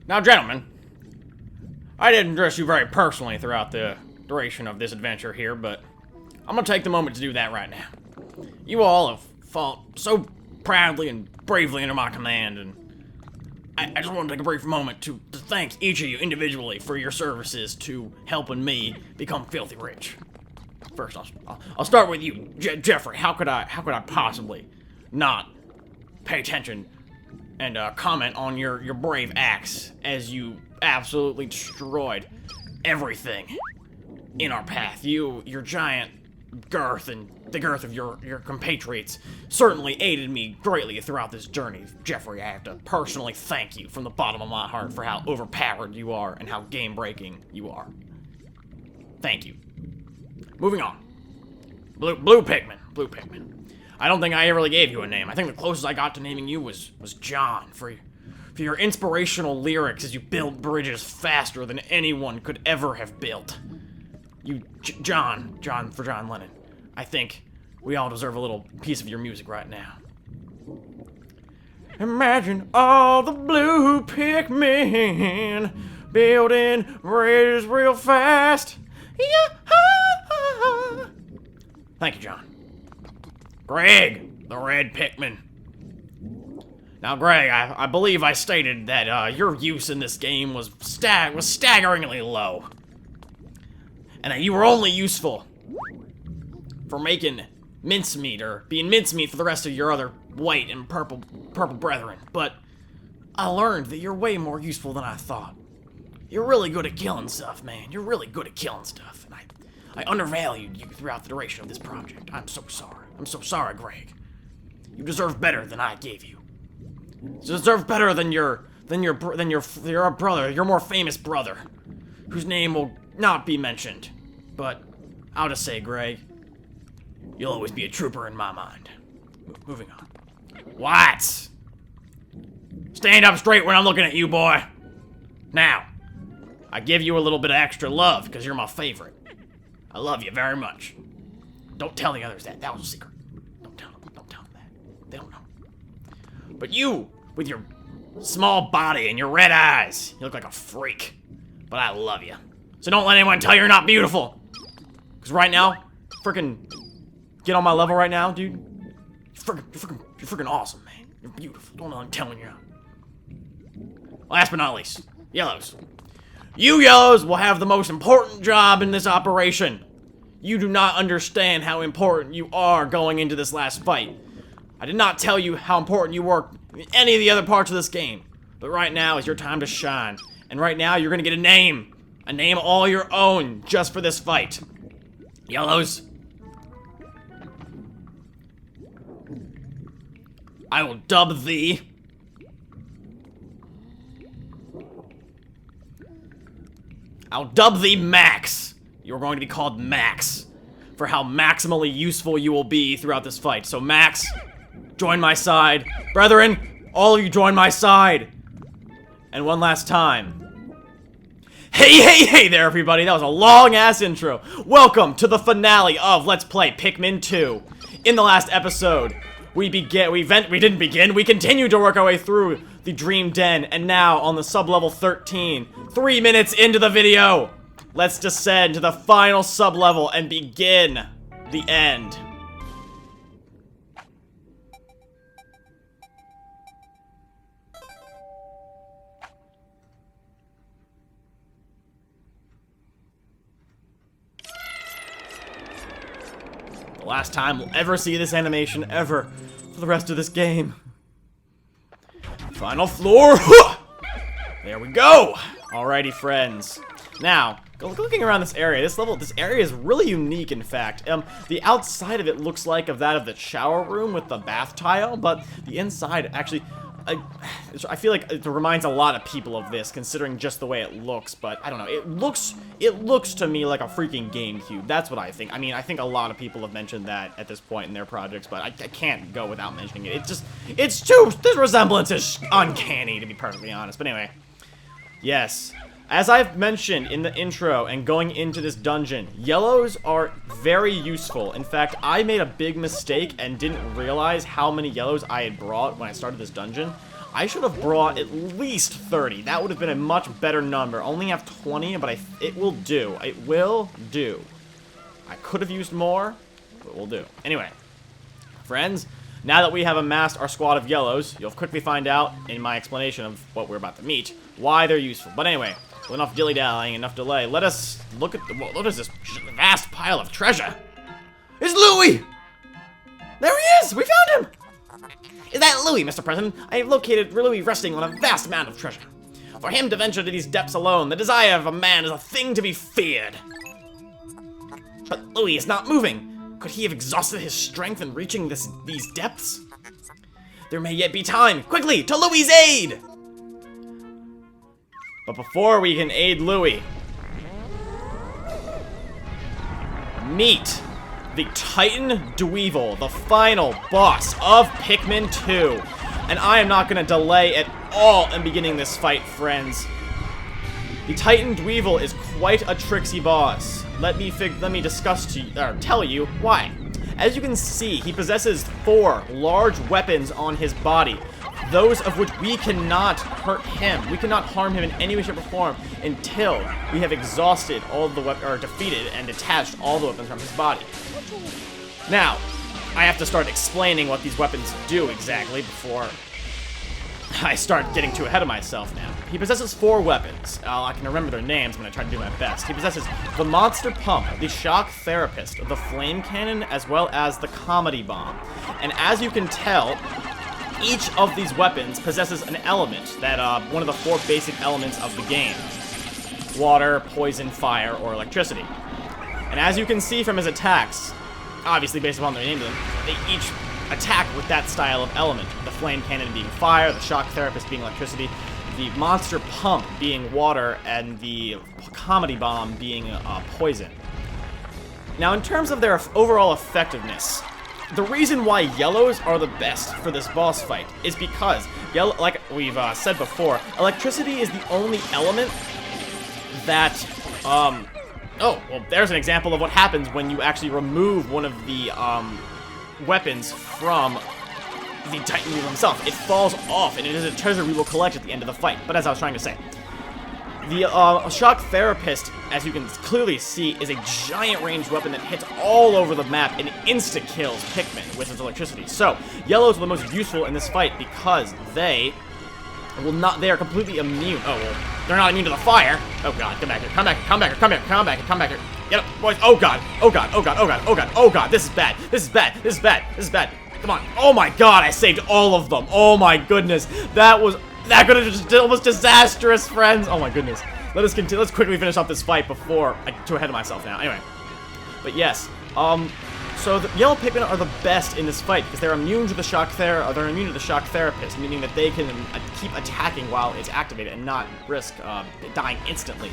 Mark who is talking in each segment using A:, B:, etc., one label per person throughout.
A: Now, gentlemen, I didn't address you very personally throughout the duration of this adventure here, but I'm gonna take the moment to do that right now. You all have fought so proudly and bravely under my command, and I just want to take a brief moment to thank each of you individually for your services to helping me become filthy rich. First, I'll start with you, Jeffrey. How could I possibly not pay attention and comment on your brave acts as you absolutely destroyed everything in our path? Your giant girth and the girth of your compatriots certainly aided me greatly throughout this journey. Jeffrey, I have to personally thank you from the bottom of my heart for how overpowered you are and how game-breaking you are. Thank you. Moving on. Blue Pikmin. Blue Pikmin. I don't think I ever really gave you a name. I think the closest I got to naming you was John, for your inspirational lyrics as you build bridges faster than anyone could ever have built. John Lennon. I think we all deserve a little piece of your music right now. Imagine all the blue Pikmin building bridges real fast. Yeah. Thank you, John. Greg, the red Pikmin. Now, Greg, I believe I stated that your use in this game was staggeringly low. And that you were only useful for making mincemeat, or being mincemeat for the rest of your other white and purple brethren. But I learned that you're way more useful than I thought. You're really good at killing stuff, man. You're really good at killing stuff. And I undervalued you throughout the duration of this project. I'm so sorry. I'm so sorry, Greg. You deserve better than I gave you. You deserve better than your brother, your more famous brother, whose name will not be mentioned. But I'll just say, Greg, you'll always be a trooper in my mind. Moving on. What? Stand up straight when I'm looking at you, boy. Now, I give you a little bit of extra love because you're my favorite. I love you very much. Don't tell the others that. That was a secret. Don't tell them that. They don't know. But you, with your small body and your red eyes, you look like a freak. But I love you. So don't let anyone tell you you're not beautiful. Because right now, freaking get on my level right now, dude. You're freaking awesome, man. You're beautiful. Don't know I'm telling you. Last but not least, yellows. You yellows will have the most important job in this operation. You do not understand how important you are going into this last fight. I did not tell you how important you were in any of the other parts of this game. But right now is your time to shine. And right now you're gonna get a name. A name all your own just for this fight. Yellows. I will dub thee Max. You're going to be called Max for how maximally useful you will be throughout this fight. So Max, join my side. Brethren, all of you join my side. And one last time. Hey there, everybody. That was a long-ass intro. Welcome to the finale of Let's Play Pikmin 2. In the last episode, we continued to work our way through the Dream Den, and now on the sub-level 13, 3 minutes into the video, let's descend to the final sub-level and begin the end. The last time we'll ever see this animation ever for the rest of this game. Final floor. There we go. Alrighty, friends. Now, looking around this area, this area is really unique, in fact. The outside of it looks like that of the shower room with the bath tile, but the inside actually, I feel like it reminds a lot of people of this, considering just the way it looks, but I don't know. It looks to me like a freaking GameCube. That's what I think. I mean, I think a lot of people have mentioned that at this point in their projects, but I can't go without mentioning it. This resemblance is uncanny, to be perfectly honest. But anyway, yes. As I've mentioned in the intro and going into this dungeon, yellows are very useful. In fact, I made a big mistake and didn't realize how many yellows I had brought when I started this dungeon. I should have brought at least 30. That would have been a much better number. Only have 20, but it will do. It will do. I could have used more, but it will do. Anyway, friends, now that we have amassed our squad of yellows, you'll quickly find out in my explanation of what we're about to meet why they're useful. But anyway, with enough dilly-dallying, enough delay, let us look at what is this vast pile of treasure? It's Louie! There he is! We found him! Is that Louie, Mr. President? I have located Louie resting on a vast amount of treasure. For him to venture to these depths alone, the desire of a man is a thing to be feared. But Louie is not moving. Could he have exhausted his strength in reaching these depths? There may yet be time. Quickly, to Louie's aid! But before we can aid Louie, meet the Titan Dweevil, the final boss of Pikmin 2. And I am not going to delay at all in beginning this fight, friends. The Titan Dweevil is quite a tricksy boss. Let me tell you why. As you can see, he possesses 4 large weapons on his body, those of which we cannot hurt him. We cannot harm him in any way, shape, or form until we have exhausted all the defeated and detached all the weapons from his body. Now, I have to start explaining what these weapons do exactly before I start getting too ahead of myself now. He possesses 4 weapons. I can remember their names when I try to do my best. He possesses the Monster Pump, the Shock Therapist, the Flame Cannon, as well as the Comedy Bomb. And as you can tell, each of these weapons possesses an element that, one of the 4 basic elements of the game. Water, poison, fire, or electricity. And as you can see from his attacks, obviously based upon their name, they each attack with that style of element. The Flame Cannon being fire, the Shock Therapist being electricity, the Monster Pump being water, and the Comedy Bomb being poison. Now in terms of their overall effectiveness, the reason why yellows are the best for this boss fight is because, like we've said before, electricity is the only element that, oh, well, there's an example of what happens when you actually remove one of the, weapons from the Titan Dweevil himself. It falls off, and it is a treasure we will collect at the end of the fight. But as I was trying to say, the Shock Therapist, as you can clearly see, is a giant ranged weapon that hits all over the map and insta-kills Pikmin with its electricity. So, yellows are the most useful in this fight because they are completely immune. Oh, well, they're not immune to the fire. Oh god, come back here, come back here, come back here, come here, come back here, come back here. Get up, boys. Oh god, oh god, oh god, oh god, oh god, oh god, this is bad, this is bad, this is bad, this is bad. Come on. Oh my god, I saved all of them. Oh my goodness. That could have just almost disastrous, friends. Oh my goodness. Let us continue. Let's quickly finish up this fight before I get too ahead of myself now. Anyway. But yes, so the yellow Pikmin are the best in this fight because they're immune to the Shock Therapist, meaning that they can keep attacking while it's activated and not risk dying instantly.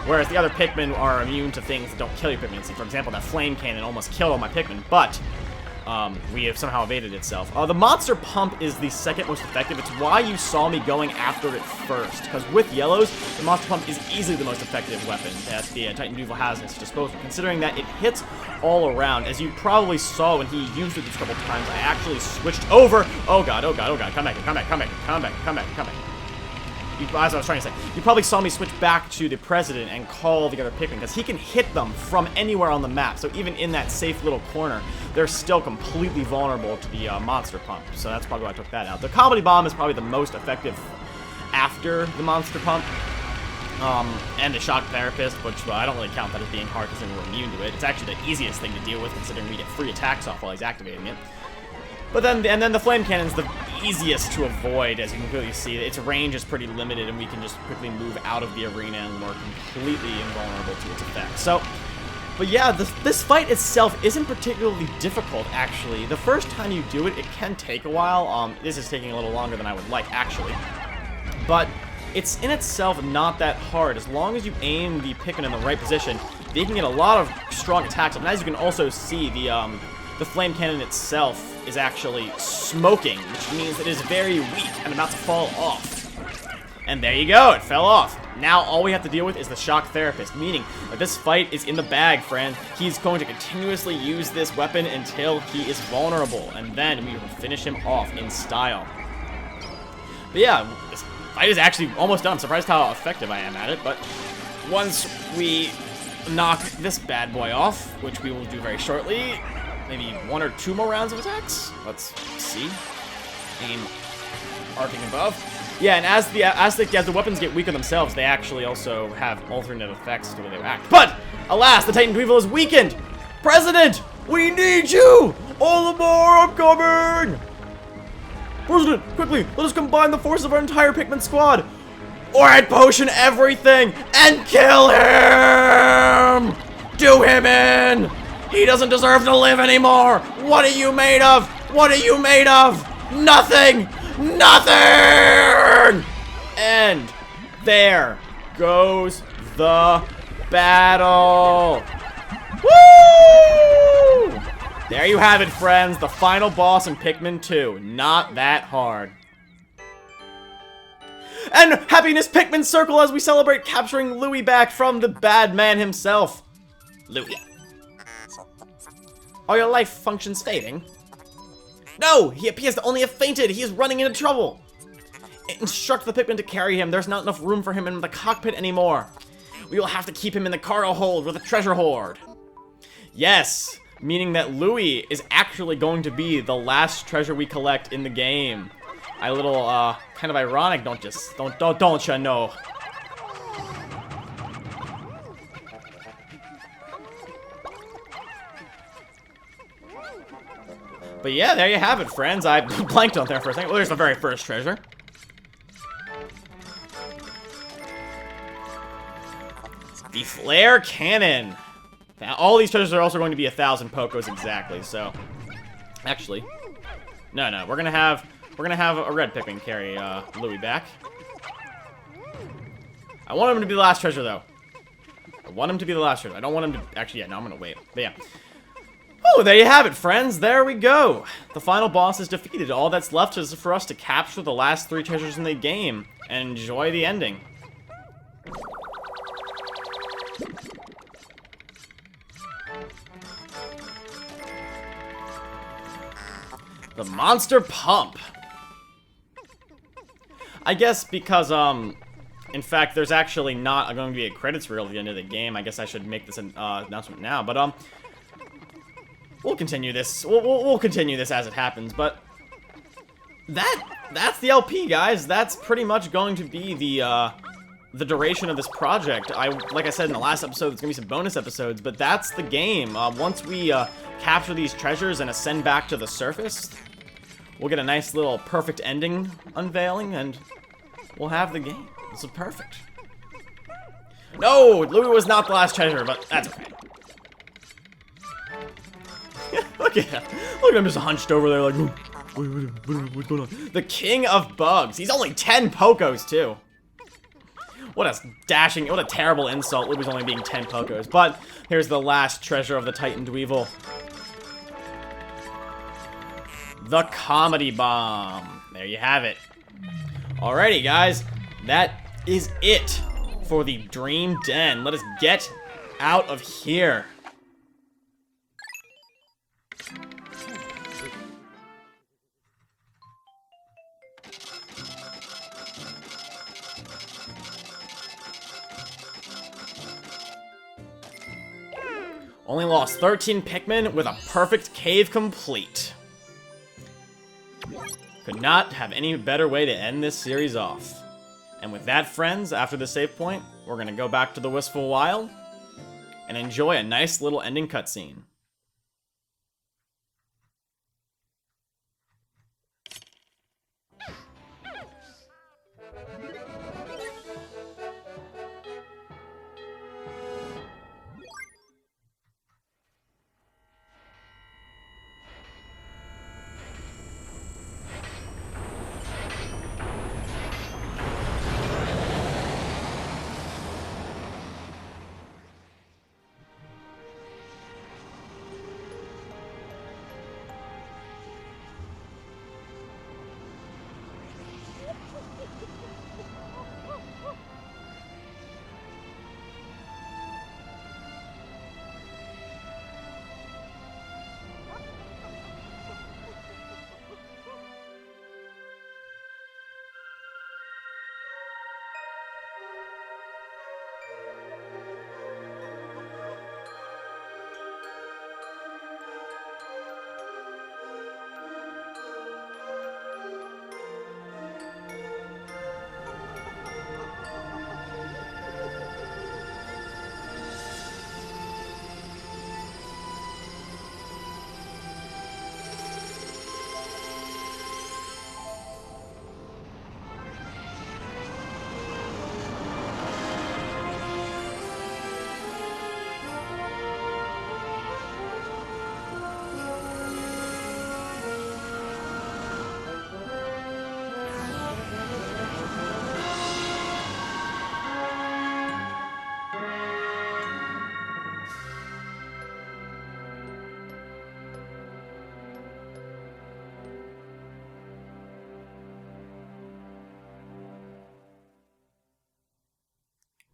A: Whereas the other Pikmin are immune to things that don't kill your Pikmin. So for example, that Flame Cannon almost killed all my Pikmin, but we have somehow evaded itself. The Monster Pump is the second most effective. It's why you saw me going after it first, because with yellows, the Monster Pump is easily the most effective weapon that the Titan Dweevil has at its disposal, considering that it hits all around. As you probably saw when he used it a couple times, I actually switched over. Oh god, oh god, oh god, come back here, come back, come back, come back, come back, come back. As I was trying to say, you probably saw me switch back to the President and call the other Pikmin, because he can hit them from anywhere on the map. So even in that safe little corner, they're still completely vulnerable to the Monster Pump. So that's probably why I took that out. The Comedy Bomb is probably the most effective after the Monster Pump. And the Shock Therapist, which I don't really count that as being hard because we're immune to it. It's actually the easiest thing to deal with, considering we get free attacks off while he's activating it. But then the Flame Cannon's the easiest to avoid, as you can clearly see. Its range is pretty limited, and we can just quickly move out of the arena, and we're completely invulnerable to its effects. So, but yeah, this fight itself isn't particularly difficult, actually. The first time you do it, it can take a while. This is taking a little longer than I would like, actually. But it's in itself not that hard. As long as you aim the Pikmin in the right position, they can get a lot of strong attacks. And as you can also see, the Flame Cannon itself is actually smoking, which means it is very weak and about to fall off. And there you go, it fell off. Now all we have to deal with is the Shock Therapist, meaning that this fight is in the bag, friend. He's going to continuously use this weapon until he is vulnerable, and then we will finish him off in style. But yeah, this fight is actually almost done. I'm surprised how effective I am at it, but once we knock this bad boy off, which we will do very shortly, maybe 1 or 2 more rounds of attacks. Let's see. Aim arcing above. Yeah, and as the weapons get weaker themselves, they actually also have alternate effects to the way they act. But alas, the Titan Dweevil is weakened. President, we need you. All the more, I'm coming. President, quickly, let us combine the force of our entire Pikmin squad. Orad potion everything and kill him! Do him in! He doesn't deserve to live anymore! What are you made of? What are you made of? Nothing! Nothing! And there goes the battle! Woo! There you have it, friends. The final boss in Pikmin 2. Not that hard. And happiness Pikmin circle as we celebrate capturing Louie back from the bad man himself. Louie. Are your life functions fading? No! He appears to only have fainted! He is running into trouble! Instruct the Pikmin to carry him. There's not enough room for him in the cockpit anymore. We will have to keep him in the cargo hold with a treasure hoard. Yes! Meaning that Louie is actually going to be the last treasure we collect in the game. A little, kind of ironic, don't you know? But yeah, there you have it, friends. I blanked on there for a second. Well, there's the very first treasure. The flare cannon. Now, all these treasures are also going to be 1,000 Pokos exactly, so... Actually... No, we're gonna have a red Pikmin carry, Louie back. I want him to be the last treasure, though. I want him to be the last treasure. I don't want him to... Actually, yeah, no, I'm gonna wait. But yeah. Oh, there you have it, friends. There we go. The final boss is defeated. All that's left is for us to capture the last 3 treasures in the game and enjoy the ending. The monster pump. I guess because, in fact, there's actually not going to be a credits reel at the end of the game. I guess I should make this an announcement now. But, we'll continue this. We'll continue this as it happens. But that's the LP, guys. That's pretty much going to be the duration of this project. Like I said in the last episode, there's gonna be some bonus episodes, but that's the game. Once we capture these treasures and ascend back to the surface, we'll get a nice little perfect ending unveiling, and we'll have the game. This is perfect. No, Louie was not the last treasure, but that's okay. Look at him just hunched over there like, what's going on? The king of bugs. He's only 10 Pokos, too. What a terrible insult. Louie's only being 10 Pokos. But here's the last treasure of the Titan Dweevil. The Comedy Bomb. There you have it. Alrighty, guys. That is it for the Dream Den. Let us get out of here. Only lost 13 Pikmin with a perfect cave complete. Could not have any better way to end this series off. And with that, friends, after the save point, we're gonna go back to the Wistful Wild and enjoy a nice little ending cutscene.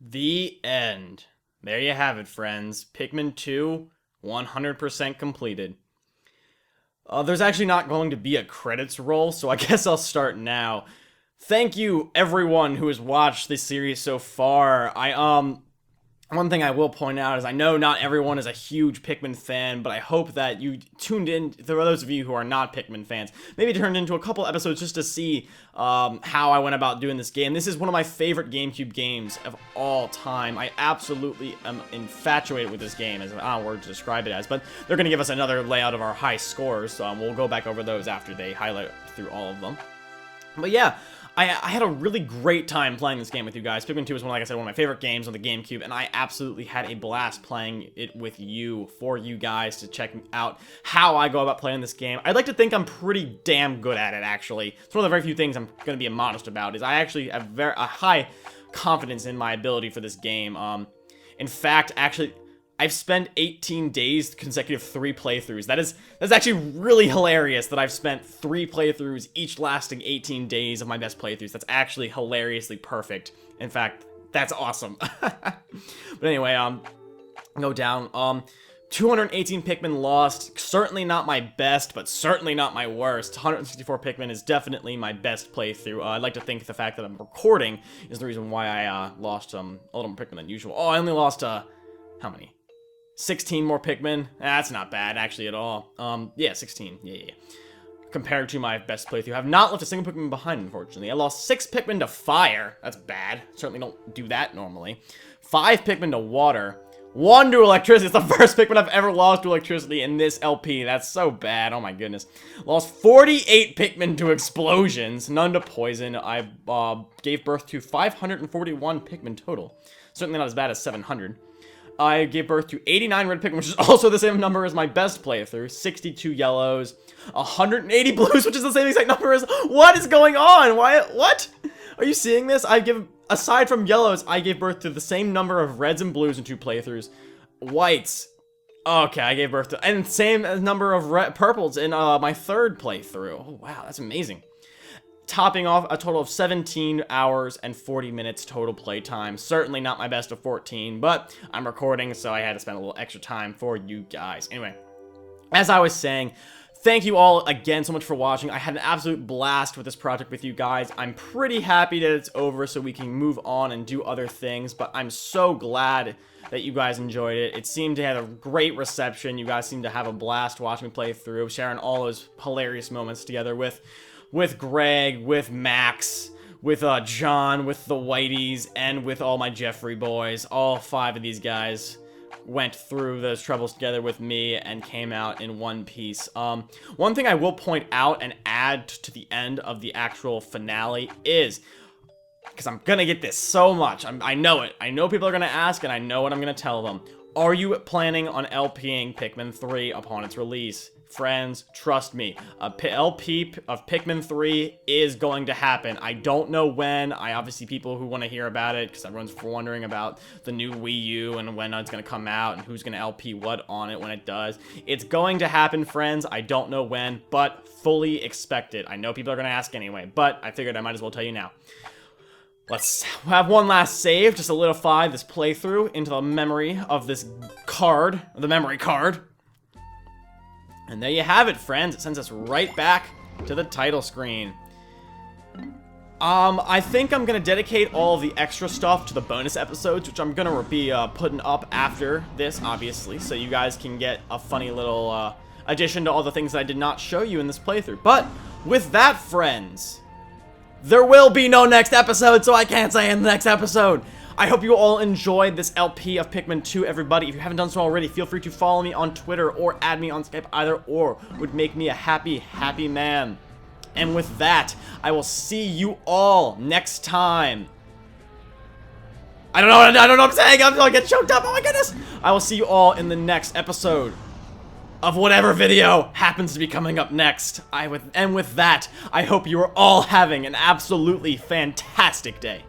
A: The end. There you have it, friends. Pikmin 2, 100% completed. There's actually not going to be a credits roll, so I guess I'll start now. Thank you, everyone who has watched this series so far. One thing I will point out is I know not everyone is a huge Pikmin fan, but I hope that you tuned in, for those of you who are not Pikmin fans, maybe turned into a couple episodes just to see how I went about doing this game. This is one of my favorite GameCube games of all time. I absolutely am infatuated with this game, as I don't know word to describe it as, but they're going to give us another layout of our high scores, so we'll go back over those after they highlight through all of them. But yeah, I had a really great time playing this game with you guys. Pikmin 2 is, like I said, one of my favorite games on the GameCube, and I absolutely had a blast playing it with you, for you guys to check out how I go about playing this game. I'd like to think I'm pretty damn good at it, actually. It's one of the very few things I'm going to be modest about, is I actually have a high confidence in my ability for this game. In fact, actually, I've spent 18 days consecutive 3 playthroughs. That's actually really hilarious that I've spent 3 playthroughs, each lasting 18 days of my best playthroughs. That's actually hilariously perfect. In fact, that's awesome. But anyway, go down. 218 Pikmin lost. Certainly not my best, but certainly not my worst. 164 Pikmin is definitely my best playthrough. I'd like to think the fact that I'm recording is the reason why I lost a little more Pikmin than usual. Oh, I only lost, how many? 16 more Pikmin. That's not bad, actually, at all. Yeah, 16. Yeah. Compared to my best playthrough. I have not left a single Pikmin behind, unfortunately. I lost 6 Pikmin to fire. That's bad. Certainly don't do that normally. 5 Pikmin to water. 1 to electricity. It's the first Pikmin I've ever lost to electricity in this LP. That's so bad. Oh my goodness. Lost 48 Pikmin to explosions. None to poison. I gave birth to 541 Pikmin total. Certainly not as bad as 700. I gave birth to 89 red Pikmin, which is also the same number as my best playthrough. 62 yellows, 180 blues, which is the same exact number as... What is going on? Why? What? Are you seeing this? Aside from yellows, I gave birth to the same number of reds and blues in 2 playthroughs. Whites. Okay, I gave birth to... And same number of purples in my 3rd playthrough. Oh, wow, that's amazing. Topping off a total of 17 hours and 40 minutes total playtime. Certainly not my best of 14, but I'm recording, so I had to spend a little extra time for you guys. Anyway, as I was saying, thank you all again so much for watching. I had an absolute blast with this project with you guys. I'm pretty happy that it's over so we can move on and do other things, but I'm so glad that you guys enjoyed it. It seemed to have a great reception. You guys seemed to have a blast watching me play through, sharing all those hilarious moments together with Greg, with Max, with John, with the Whiteys, and with all my Jeffrey boys. All 5 of these guys went through those troubles together with me and came out in one piece. One thing I will point out and add to the end of the actual finale is, because I'm gonna get this so much, I know it. I know people are gonna ask, and I know what I'm gonna tell them. Are you planning on LPing Pikmin 3 upon its release? Friends, trust me, a LP of Pikmin 3 is going to happen. I don't know when. Obviously people who want to hear about it, because everyone's wondering about the new Wii U and when it's going to come out and who's going to LP what on it when it does. It's going to happen, friends. I don't know when, but fully expect it. I know people are going to ask anyway, but I figured I might as well tell you now. Let's have one last save to solidify this playthrough into the memory of this card, the memory card. And there you have it, friends. It sends us right back to the title screen. I think I'm gonna dedicate all of the extra stuff to the bonus episodes, which I'm gonna be putting up after this, obviously, so you guys can get a funny little addition to all the things that I did not show you in this playthrough. But with that, friends, there will be no next episode, so I can't say in the next episode. I hope you all enjoyed this LP of Pikmin 2, everybody. If you haven't done so already, feel free to follow me on Twitter or add me on Skype. Either or would make me a happy, happy man. And with that, I will see you all next time. I don't know what I'm saying. I'm gonna get choked up. Oh my goodness. I will see you all in the next episode of whatever video happens to be coming up next. And with that, I hope you are all having an absolutely fantastic day.